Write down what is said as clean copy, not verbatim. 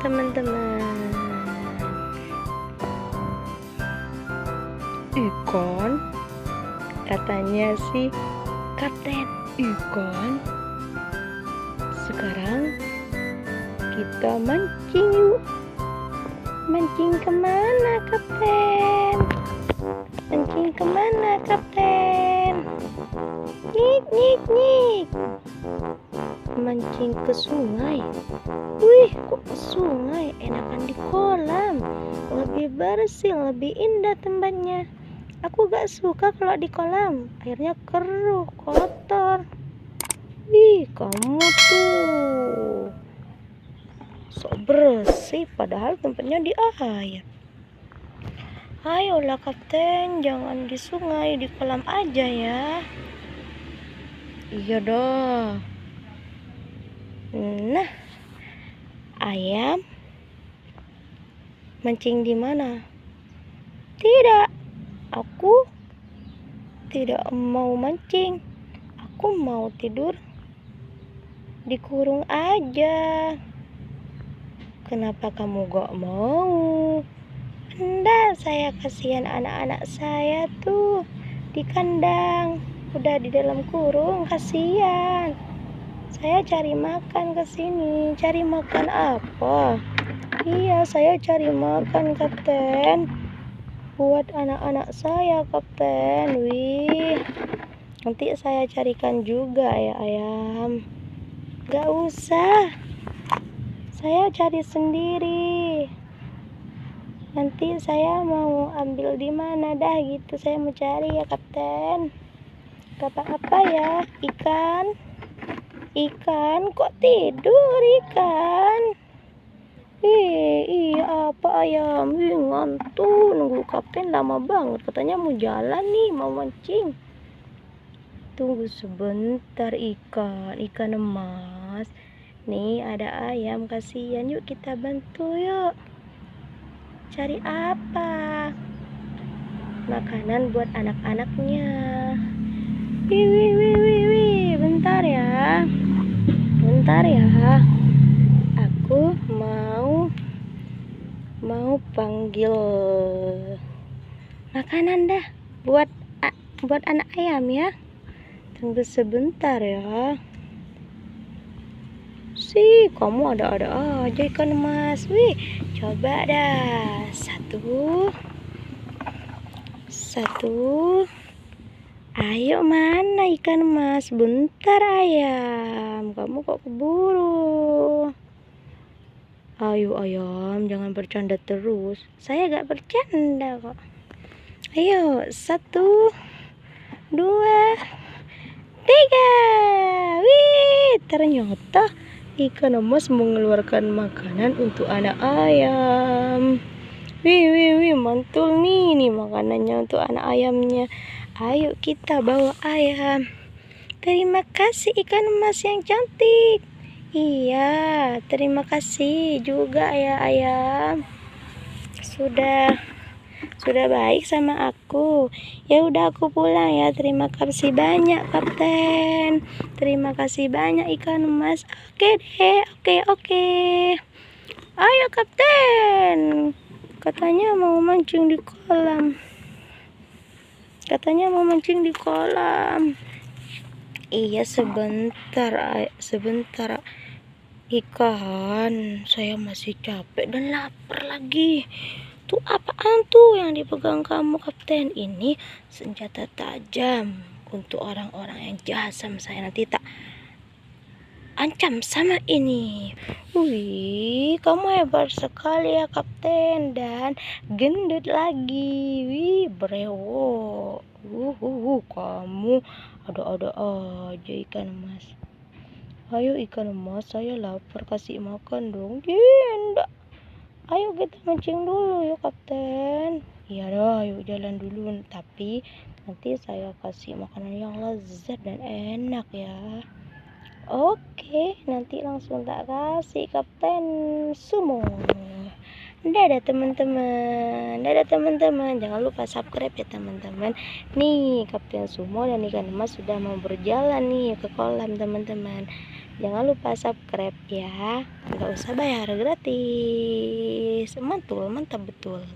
teman-teman. Ikan, katanya sih Kapten Ikan. Sekarang kita mancing yuk. Mancing kemana, Kapten? Mancing kemana, Kapten? Nyik, nyik, nyik. Mancing ke sungai. Wih, kok ke sungai? Enakan di kolam. Lebih bersih, lebih indah tempatnya. Aku gak suka kalau di kolam. Airnya keruh, kotor. Wih, kamu tuh sok bersih, padahal tempatnya di air. Ayolah Kapten, jangan di sungai, di kolam aja ya. Iya dah. Nah, ayam mancing di mana? Tidak, aku tidak mau mancing. Aku mau tidur dikurung aja. Kenapa kamu gak mau? Enggak, saya kasihan anak-anak saya tuh di kandang, udah di dalam kurung, kasihan. Saya cari makan ke sini. Cari makan apa? Iya, saya cari makan, Kapten. Buat anak-anak saya, Kapten. Wih, nanti saya carikan juga ya ayam. Gak usah, saya cari sendiri. Nanti saya mau ambil di mana dah gitu. Saya mau cari ya, Kapten. Gak apa-apa ya, ikan. Ikan, kok tidur ikan? Iya apa ayam? Ngantuk, nunggu Kapten lama banget. Katanya mau jalan nih, mau mancing. Tunggu sebentar ikan emas. Nih ada ayam, kasihan. Yuk kita bantu yuk. Cari apa? Makanan buat anak-anaknya. Wih, bentar ya. Bentar ya. Aku mau panggil makanan dah buat anak ayam ya. Tunggu sebentar ya. Sih, kamu ada-ada aja ikan emas. Wih, coba dah. Satu. Ayo, mana ikan emas? Bentar ayam. Kamu kok keburu? Ayo ayam, jangan bercanda terus. Saya gak bercanda kok. Ayo, 1, 2, 3. Wih, ternyata ikan emas mengeluarkan makanan untuk anak ayam. Wih, mantul nih makanannya untuk anak ayamnya. Ayo kita bawa ayam. Terima kasih ikan emas yang cantik. Iya, terima kasih juga ya ayam. Sudah baik sama aku. Ya udah aku pulang ya. Terima kasih banyak Kapten. Terima kasih banyak ikan emas. Oke deh, oke. Ayo Kapten. Katanya mau mancing di kolam. Iya sebentar ikan. Saya masih capek dan lapar lagi. Tuh apaan tuh yang dipegang kamu Kapten? Ini senjata tajam untuk orang-orang yang jahat sama saya. Nanti tak ancam sama ini. Wih, kamu hebat sekali ya Kapten. Dan gendut lagi. Wih, brewok. Kamu ada-ada aja ikan emas. Ayo ikan emas, saya lapar, kasih makan dong. Enggak. Ayo kita mancing dulu yuk Kapten. Iya dah, yuk jalan dulu. Tapi nanti saya kasih makanan yang lezat dan enak ya. Oke, nanti langsung tak kasih Kapten Sumo. Dadah teman-teman, dadah teman-teman. Jangan lupa subscribe ya teman-teman. Nih Kapten Sumo dan ikan emas sudah mau berjalan nih ke kolam teman-teman. Jangan lupa subscribe ya. Nggak usah bayar, gratis. Mantul, mantap betul.